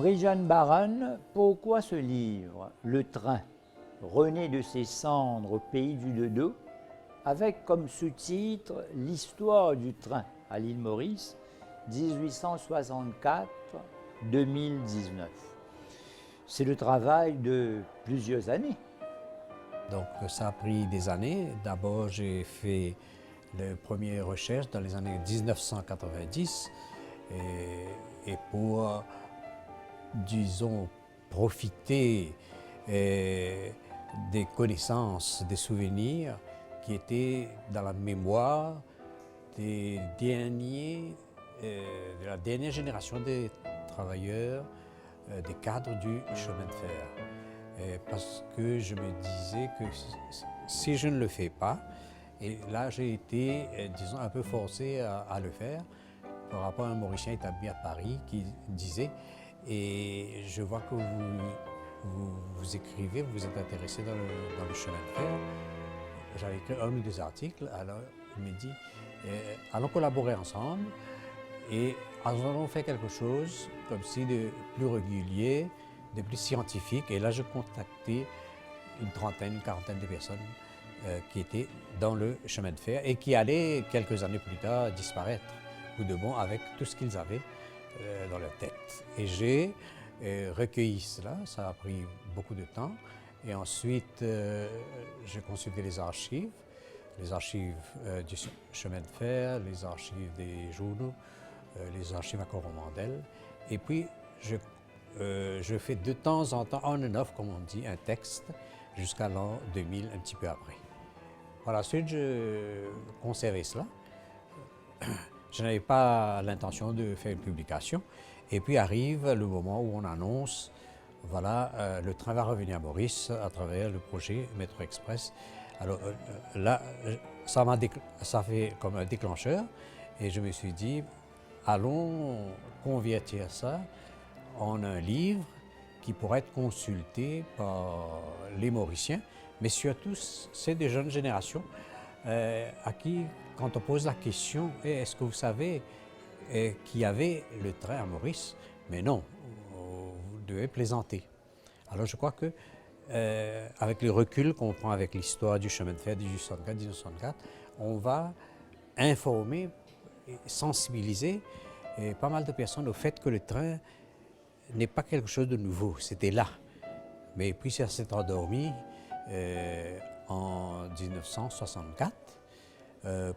Bridjane Baran, pourquoi ce livre, Le Train, rené de ses cendres au pays du dodo, avec comme sous-titre l'histoire du train à l'île Maurice, 1864-2019. C'est le travail de plusieurs années. Donc ça a pris des années. D'abord, j'ai fait les premières recherches dans les années 1990 et pour, disons, profiter des connaissances, des souvenirs qui étaient dans la mémoire des derniers, de la dernière génération des travailleurs, des cadres du chemin de fer. Parce que je me disais que si je ne le fais pas, et là j'ai été, disons, un peu forcé à le faire par rapport à un Mauricien établi à Paris qui disait, et je vois que vous écrivez, vous êtes intéressé dans le chemin de fer. J'avais écrit un ou deux articles, alors il me dit, allons collaborer ensemble et allons faire quelque chose comme si de plus régulier, de plus scientifique. Et là, je contactais une trentaine, une quarantaine de personnes qui étaient dans le chemin de fer et qui allaient quelques années plus tard disparaître ou de bon avec tout ce qu'ils avaient dans leur tête. Et j'ai recueilli cela, ça a pris beaucoup de temps. Et ensuite, j'ai consulté les archives du chemin de fer, les archives des journaux, les archives à Coromandel. Et puis, je fais de temps en temps, on and off, comme on dit, un texte, jusqu'à l'an 2000, un petit peu après. Par la suite, je conservais cela. Je n'avais pas l'intention de faire une publication. Et puis arrive le moment où on annonce, voilà, le train va revenir à Maurice à travers le projet Métro Express. Alors là, ça fait comme un déclencheur. Et je me suis dit, allons convertir ça en un livre qui pourrait être consulté par les Mauriciens, mais surtout c'est des jeunes générations à qui, quand on pose la question, est-ce que vous savez qu'il y avait le train à Maurice? Mais non, vous devez plaisanter. Alors je crois que avec le recul qu'on prend avec l'histoire du chemin de fer 1864-1964, on va informer et sensibiliser pas mal de personnes au fait que le train n'est pas quelque chose de nouveau, c'était là. Mais puis ça s'est endormi en 1964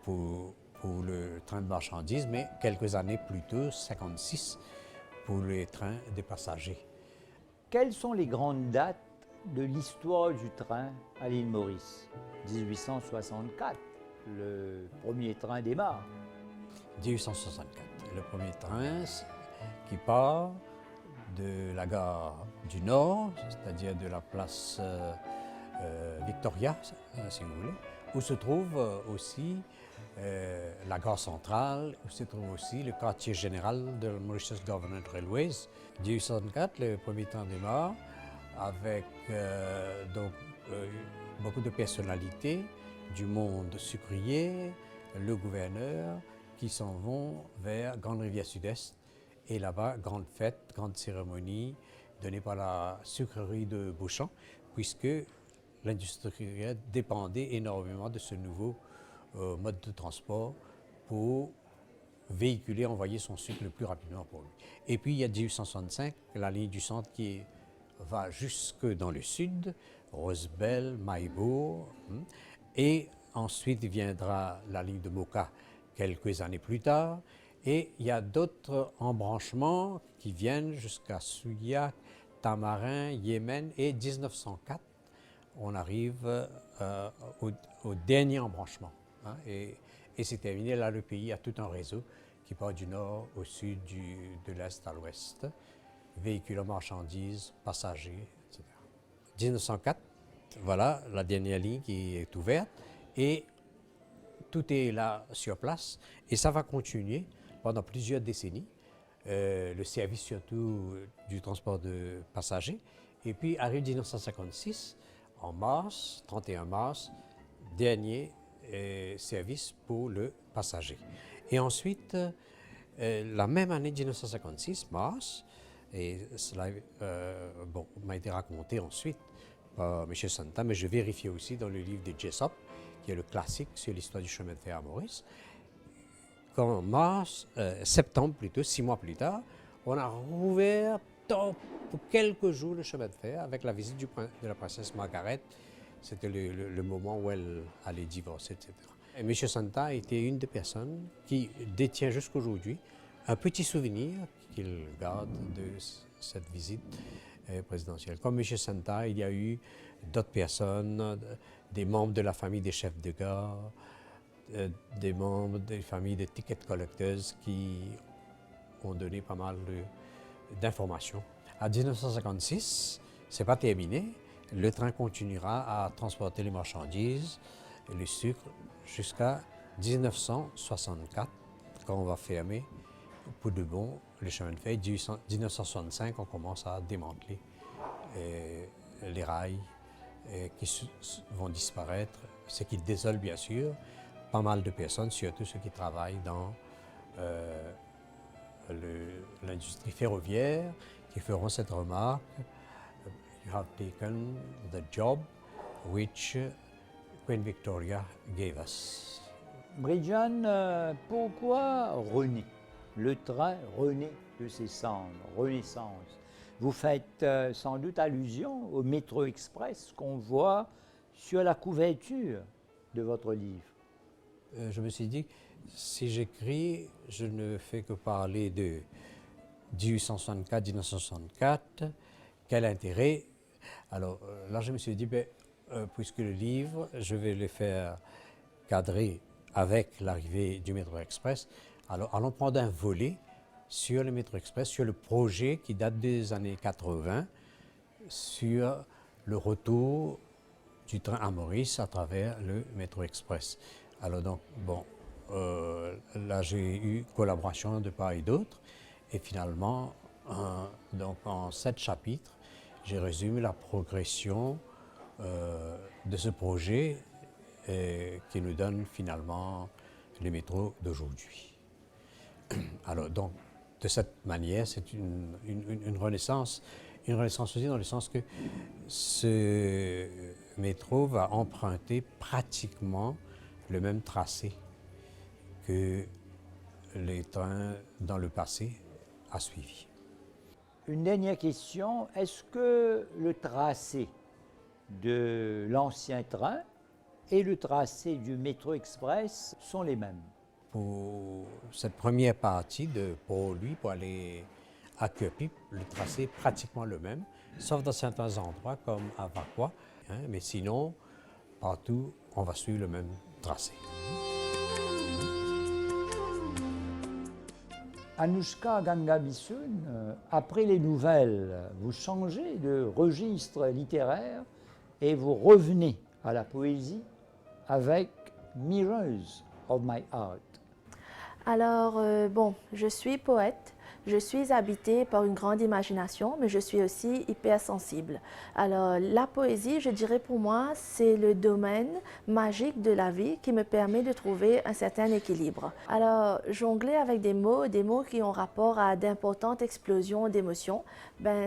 pour le train de marchandises, mais quelques années plus tôt, 56, pour les trains de passagers. Quelles sont les grandes dates de l'histoire du train à l'île Maurice? 1864, le premier train démarre. 1864, le premier train qui part de la gare du Nord, c'est-à-dire de la place Victoria, si vous voulez, où se trouve aussi la gare centrale, où se trouve aussi le quartier général de Mauritius Government Railways. 1864, le premier train démarre avec beaucoup de personnalités du monde sucrier, le gouverneur, qui s'en vont vers Grande Rivière Sud-Est. Et là-bas, grande fête, grande cérémonie donnée par la sucrerie de Beauchamp, puisque l'industrie dépendait énormément de ce nouveau mode de transport pour véhiculer, envoyer son sucre le plus rapidement pour lui. Et puis il y a 1865, la ligne du centre qui va jusque dans le sud, Rosebel, Maïbourg, et ensuite viendra la ligne de Moka quelques années plus tard. Et il y a d'autres embranchements qui viennent jusqu'à Souillac, Tamarin, Yémen, et 1904, on arrive au dernier embranchement. Hein, et c'est terminé. Là, le pays a tout un réseau qui part du nord au sud, de l'est à l'ouest, véhicules, marchandises, passagers, etc. 1904, voilà la dernière ligne qui est ouverte et tout est là sur place et ça va continuer pendant plusieurs décennies, le service surtout du transport de passagers. Et puis arrive 1956, en mars, 31 mars, dernier service pour le passager. Et ensuite, la même année 1956, mars, Et cela m'a été raconté ensuite par M. Santa, mais je vérifiais aussi dans le livre de Jessop, qui est le classique sur l'histoire du chemin de fer à Maurice, qu'en septembre plutôt, 6 mois plus tard, on a rouvert pour quelques jours le chemin de fer avec la visite de la princesse Margaret. C'était le moment où elle allait divorcer, etc. Et M. Santa était une des personnes qui détient jusqu'aujourd'hui un petit souvenir qu'il garde de cette visite présidentielle. Comme M. Santa, il y a eu d'autres personnes, des membres de la famille des chefs de gare, des membres des familles des ticket collectors qui ont donné pas mal d'informations. En 1956, c'est pas terminé. Le train continuera à transporter les marchandises et le sucre jusqu'à 1964, quand on va fermer pour de bon le chemin de fer. 1965, on commence à démanteler les rails qui vont disparaître, ce qui désole bien sûr pas mal de personnes, surtout ceux qui travaillent dans l'industrie ferroviaire, qui feront cette remarque: You have taken the job which Queen Victoria gave us. Bridjan, pourquoi René? Le train renaît de ses cendres, renaissance. Vous faites sans doute allusion au métro express qu'on voit sur la couverture de votre livre. Je me suis dit, si j'écris, je ne fais que parler de 1864-1964, quel intérêt? Alors là, je me suis dit, puisque le livre, je vais le faire cadrer avec l'arrivée du métro express, alors allons prendre un volet sur le métro express, sur le projet qui date des années 80, sur le retour du train à Maurice à travers le métro express. Alors donc, là j'ai eu collaboration de part et d'autre, et finalement, donc en 7 chapitres, j'ai résumé la progression de ce projet qui nous donne finalement le métro d'aujourd'hui. Alors donc, de cette manière, c'est une renaissance aussi dans le sens que ce métro va emprunter pratiquement le même tracé que les trains dans le passé a suivi. Une dernière question, est-ce que le tracé de l'ancien train et le tracé du métro express sont les mêmes? Pour cette première partie de Port-Louis pour aller à Queupy, le tracé est pratiquement le même, sauf dans certains endroits comme à Vaqua, mais sinon, partout, on va suivre le même tracé. Anouchka Gangabissoun, après les nouvelles, vous changez de registre littéraire et vous revenez à la poésie avec Mirrors of My Heart. Alors, je suis poète, je suis habitée par une grande imagination, mais je suis aussi hypersensible. Alors, la poésie, je dirais pour moi, c'est le domaine magique de la vie qui me permet de trouver un certain équilibre. Alors, jongler avec des mots qui ont rapport à d'importantes explosions d'émotions,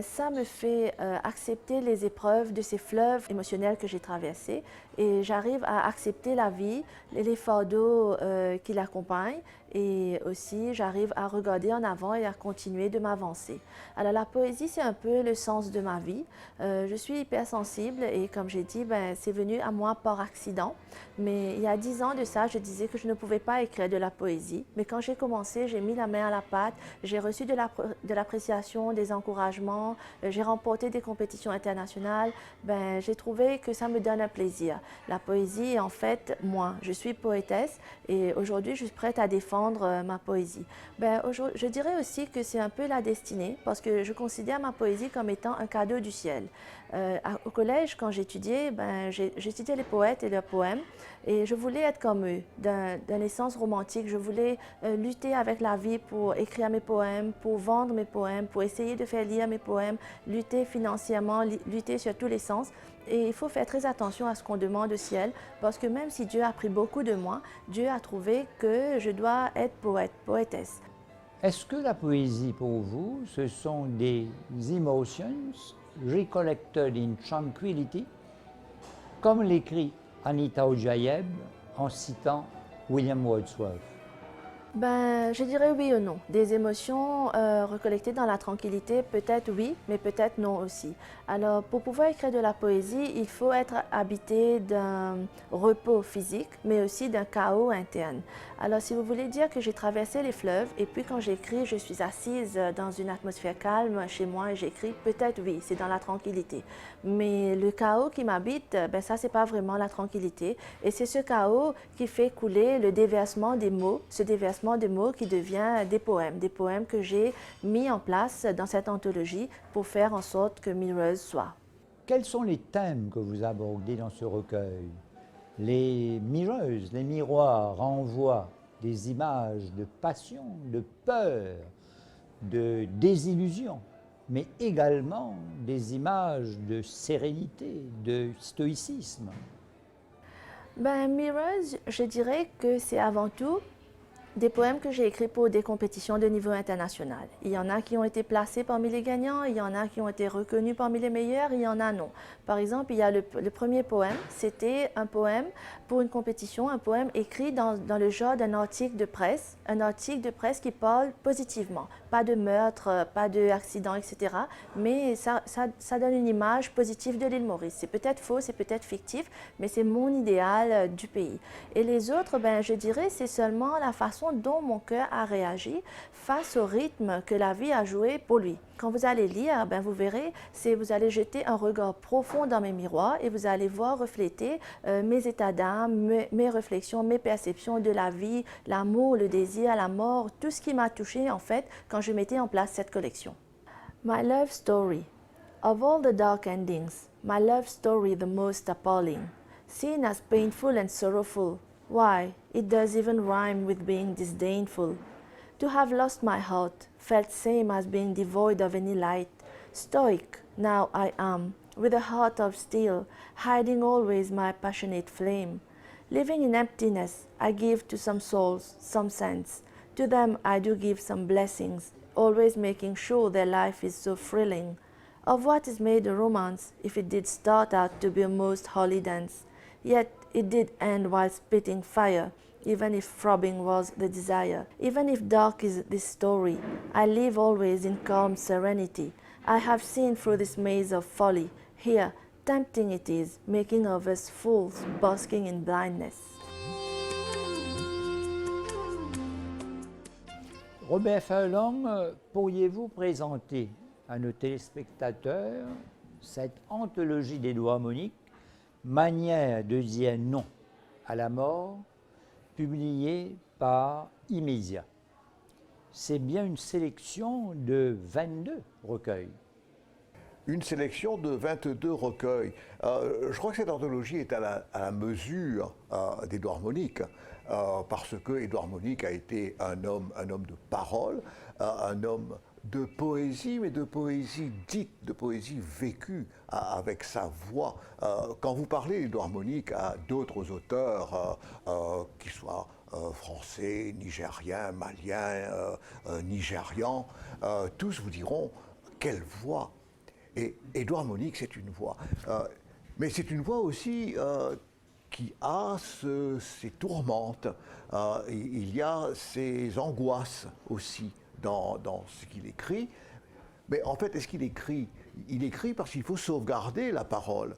ça me fait accepter les épreuves de ces fleuves émotionnels que j'ai traversés et j'arrive à accepter la vie, les fardeaux qui l'accompagnent, et aussi j'arrive à regarder en avant et à continuer de m'avancer. Alors la poésie, c'est un peu le sens de ma vie. Je suis hypersensible et comme j'ai dit, c'est venu à moi par accident. Mais il y a 10 ans de ça, je disais que je ne pouvais pas écrire de la poésie. Mais quand j'ai commencé, j'ai mis la main à la pâte, j'ai reçu de l'appréciation, des encouragements, j'ai remporté des compétitions internationales. J'ai trouvé que ça me donne un plaisir. La poésie, en fait, moi, je suis poétesse et aujourd'hui, je suis prête à défendre ma poésie. Je dirais aussi que c'est un peu la destinée parce que je considère ma poésie comme étant un cadeau du ciel. Au collège, quand j'étudiais, j'étudiais les poètes et leurs poèmes et je voulais être comme eux, d'un essence romantique. Je voulais lutter avec la vie pour écrire mes poèmes, pour vendre mes poèmes, pour essayer de faire lire mes poèmes, lutter financièrement, lutter sur tous les sens. Et il faut faire très attention à ce qu'on demande au ciel parce que même si Dieu a pris beaucoup de moi, Dieu a trouvé que je dois être poète, poétesse. Est-ce que la poésie pour vous, ce sont des emotions recollected in tranquility, comme l'écrit Anita Ojayeb en citant William Wordsworth? Ben, je dirais oui ou non. Des émotions recollectées dans la tranquillité, peut-être oui, mais peut-être non aussi. Alors, pour pouvoir écrire de la poésie, il faut être habité d'un repos physique, mais aussi d'un chaos interne. Alors, si vous voulez dire que j'ai traversé les fleuves, et puis quand j'écris, je suis assise dans une atmosphère calme chez moi et j'écris, peut-être oui, c'est dans la tranquillité. Mais le chaos qui m'habite, ben ça, c'est pas vraiment la tranquillité. Et c'est ce chaos qui fait couler le déversement des mots, ce déversement des mots qui devient des poèmes que j'ai mis en place dans cette anthologie pour faire en sorte que Mirrors soit. Quels sont les thèmes que vous abordez dans ce recueil? Les mirrors, les miroirs renvoient des images de passion, de peur, de désillusion, mais également des images de sérénité, de stoïcisme. Ben, Mirrors, je dirais que c'est avant tout des poèmes que j'ai écrits pour des compétitions de niveau international. Il y en a qui ont été placés parmi les gagnants, il y en a qui ont été reconnus parmi les meilleurs, il y en a non. Par exemple, il y a le premier poème, c'était un poème pour une compétition, un poème écrit dans le genre d'un article de presse, un article de presse qui parle positivement. Pas de meurtre, pas d'accident, etc. Mais ça donne une image positive de l'île Maurice. C'est peut-être faux, c'est peut-être fictif, mais c'est mon idéal du pays. Et les autres, ben, je dirais, c'est seulement la façon dont mon cœur a réagi face au rythme que la vie a joué pour lui. Quand vous allez lire, ben vous verrez, vous allez jeter un regard profond dans mes miroirs et vous allez voir refléter mes états d'âme, mes réflexions, mes perceptions de la vie, l'amour, le désir, la mort, tout ce qui m'a touchée en fait quand je mettais en place cette collection. My love story. Of all the dark endings, my love story the most appalling. Seen as painful and sorrowful, why, it does even rhyme with being disdainful. To have lost my heart felt same as being devoid of any light. Stoic now I am, with a heart of steel, hiding always my passionate flame. Living in emptiness, I give to some souls some sense. To them I do give some blessings, always making sure their life is so thrilling. Of what is made a romance if it did start out to be a most holy dance? Yet it did end while spitting fire, even if throbbing was the desire. Even if dark is this story, I live always in calm serenity. I have seen through this maze of folly. Here, tempting it is, making of us fools, basking in blindness. Robert Furlong, pourriez-vous présenter à nos téléspectateurs cette anthologie d'Édouard Monique, Manière de dire non à la mort, publiée par Immédiat? C'est bien une sélection de 22 recueils. Une sélection de 22 recueils. Je crois que cette anthologie est à la mesure d'Édouard Monique, parce que Édouard Monique a été un homme de parole, un homme de poésie, mais de poésie dite, de poésie vécue avec sa voix. Quand vous parlez d'Édouard Monique à d'autres auteurs, qui soient français, nigériens, maliens, nigérians, tous vous diront quelle voix. Et Édouard Monique, c'est une voix. Mais c'est une voix aussi qui a ses tourmentes. Il y a ses angoisses aussi dans ce qu'il écrit. Mais en fait, est-ce qu'il écrit? Il écrit parce qu'il faut sauvegarder la parole.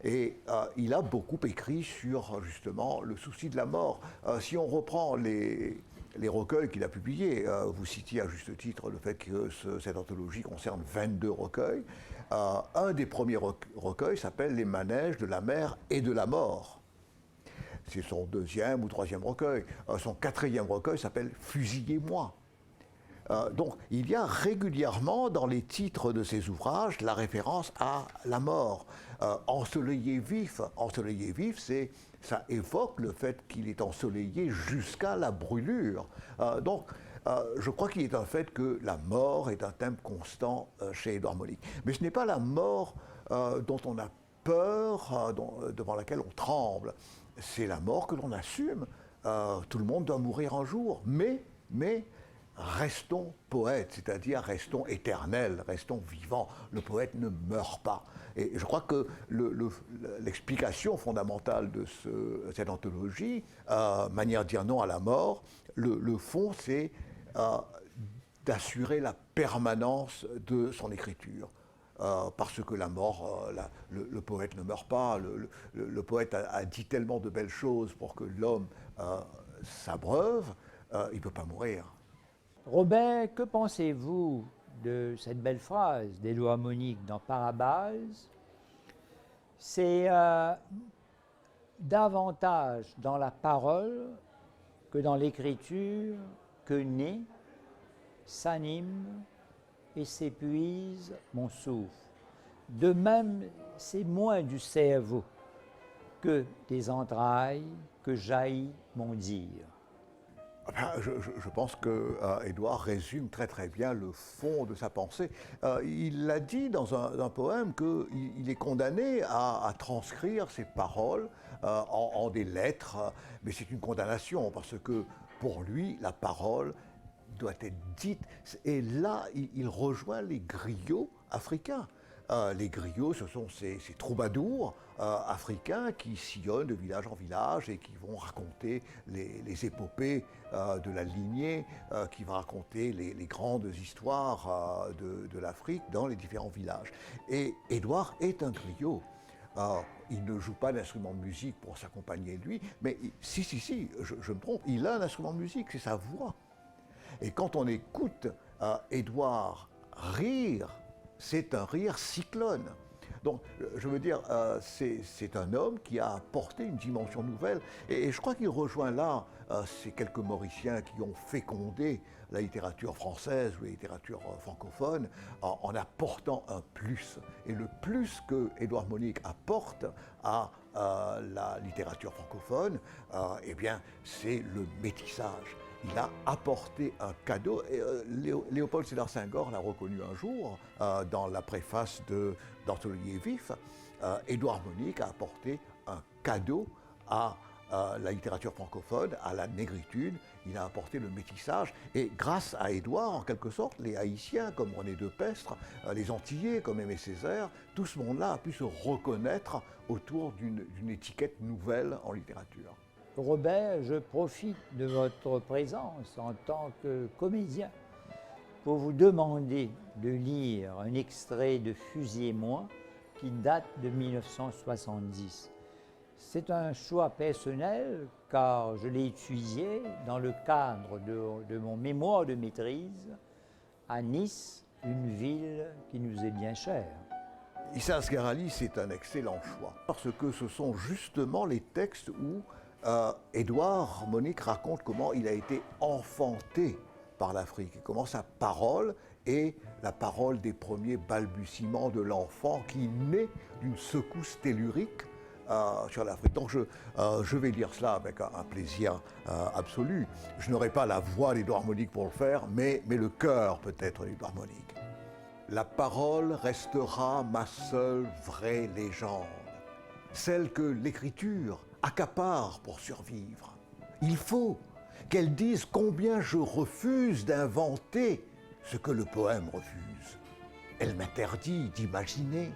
Et il a beaucoup écrit sur, justement, le souci de la mort. Si on reprend les recueils qu'il a publiés, vous citiez à juste titre le fait que cette anthologie concerne 22 recueils. Un des premiers recueils s'appelle « Les manèges de la mer et de la mort ». C'est son deuxième ou troisième recueil. Son quatrième recueil s'appelle « Fusillez-moi ». Donc, il y a régulièrement dans les titres de ses ouvrages la référence à la mort. Ensoleillé vif, ça évoque le fait qu'il est ensoleillé jusqu'à la brûlure. Donc, je crois qu'il est un fait que la mort est un thème constant chez Édouard Monique. Mais ce n'est pas la mort dont on a peur, devant laquelle on tremble. C'est la mort que l'on assume. Tout le monde doit mourir un jour, mais restons poètes, c'est-à-dire restons éternels, restons vivants. Le poète ne meurt pas. Et je crois que l'explication fondamentale de cette anthologie, manière de dire non à la mort, le fond, c'est d'assurer la permanence de son écriture. Parce que la mort, le poète ne meurt pas, le poète a dit tellement de belles choses pour que l'homme s'abreuve, il ne peut pas mourir. Robert, que pensez-vous de cette belle phrase d'Édouard Monique dans Parabase? C'est davantage dans la parole que dans l'écriture que naît, s'anime et s'épuise mon souffle. De même, c'est moins du cerveau que des entrailles que jaillit mon dire. Je pense que Édouard résume très très bien le fond de sa pensée. Il l'a dit dans un poème qu'il est condamné à transcrire ses paroles en des lettres, mais c'est une condamnation parce que pour lui, la parole doit être dite. Et là, il rejoint les griots africains. Les griots, ce sont ces troubadours africains qui sillonnent de village en village et qui vont raconter les épopées de la lignée, qui vont raconter les grandes histoires de l'Afrique dans les différents villages. Et Édouard est un griot. Il ne joue pas d'instrument de musique pour s'accompagner de lui, mais si, je me trompe, il a un instrument de musique, c'est sa voix. Et quand on écoute Édouard rire, c'est un rire cyclone. Donc, je veux dire, c'est un homme qui a apporté une dimension nouvelle. Et je crois qu'il rejoint là ces quelques Mauriciens qui ont fécondé la littérature française ou la littérature francophone en apportant un plus. Et le plus que Édouard Monique apporte à la littérature francophone, eh bien, c'est le métissage. Il a apporté un cadeau. Et, Léopold Sédar Senghor l'a reconnu un jour dans la préface d'Anthologie Vif. Édouard Monique a apporté un cadeau à la littérature francophone, à la négritude. Il a apporté le métissage. Et grâce à Édouard, en quelque sorte, les Haïtiens comme René Depestre, les Antillais comme Aimé Césaire, tout ce monde-là a pu se reconnaître autour d'une étiquette nouvelle en littérature. Robert, je profite de votre présence en tant que comédien pour vous demander de lire un extrait de Fusiez-moi qui date de 1970. C'est un choix personnel car je l'ai étudié dans le cadre de mon mémoire de maîtrise à Nice, une ville qui nous est bien chère. Issa Asghar-Ali, c'est un excellent choix parce que ce sont justement les textes où Édouard Monique raconte comment il a été enfanté par l'Afrique et comment sa parole est la parole des premiers balbutiements de l'enfant qui naît d'une secousse tellurique sur l'Afrique. Donc je vais lire cela avec un plaisir absolu. Je n'aurai pas la voix d'Édouard Monique pour le faire, mais le cœur peut-être d'Édouard Monique. La parole restera ma seule vraie légende, celle que l'écriture accapare pour survivre. Il faut qu'elle dise combien je refuse d'inventer ce que le poème refuse. Elle m'interdit d'imaginer,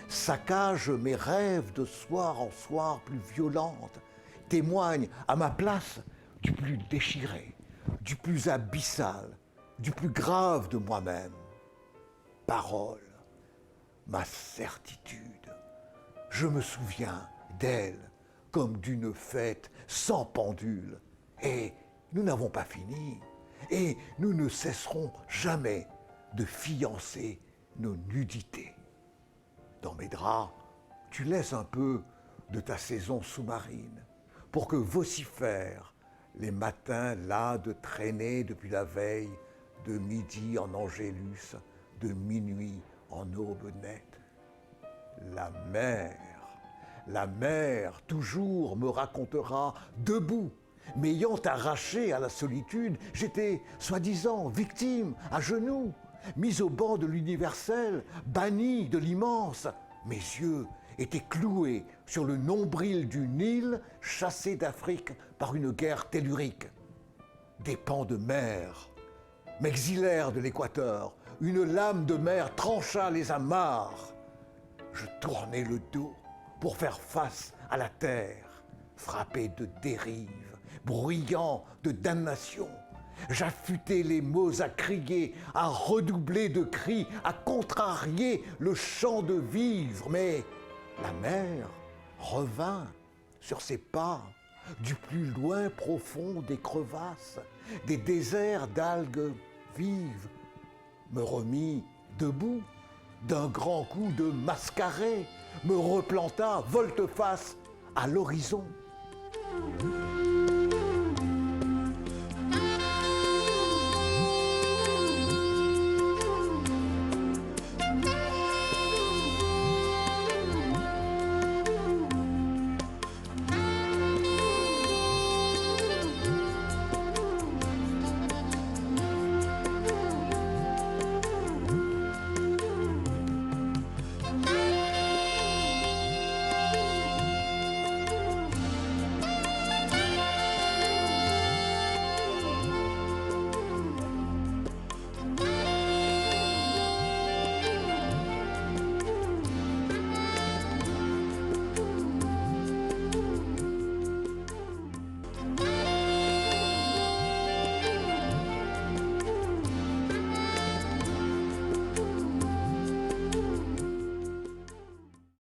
saccage mes rêves de soir en soir plus violentes, témoigne à ma place du plus déchiré, du plus abyssal, du plus grave de moi-même. Parole, ma certitude. Je me souviens d'elle comme d'une fête sans pendule. Et nous n'avons pas fini. Et nous ne cesserons jamais de fiancer nos nudités. Dans mes draps, tu laisses un peu de ta saison sous-marine pour que vocifèrent les matins las de traîner depuis la veille, de midi en angélus, de minuit en aube nette. La mer, toujours me racontera debout, m'ayant arraché à la solitude, j'étais soi-disant victime, à genoux, mis au banc de l'universel, banni de l'immense. Mes yeux étaient cloués sur le nombril du Nil, chassé d'Afrique par une guerre tellurique. Des pans de mer m'exilèrent de l'équateur, une lame de mer trancha les amarres. Je tournai le dos pour faire face à la terre, frappé de dérive, bruyant de damnation. J'affûtai les mots à crier, à redoubler de cris, à contrarier le chant de vivre, mais la mer revint sur ses pas, du plus loin profond des crevasses, des déserts d'algues vives, me remit debout d'un grand coup de mascaret, me replanta volte-face à l'horizon.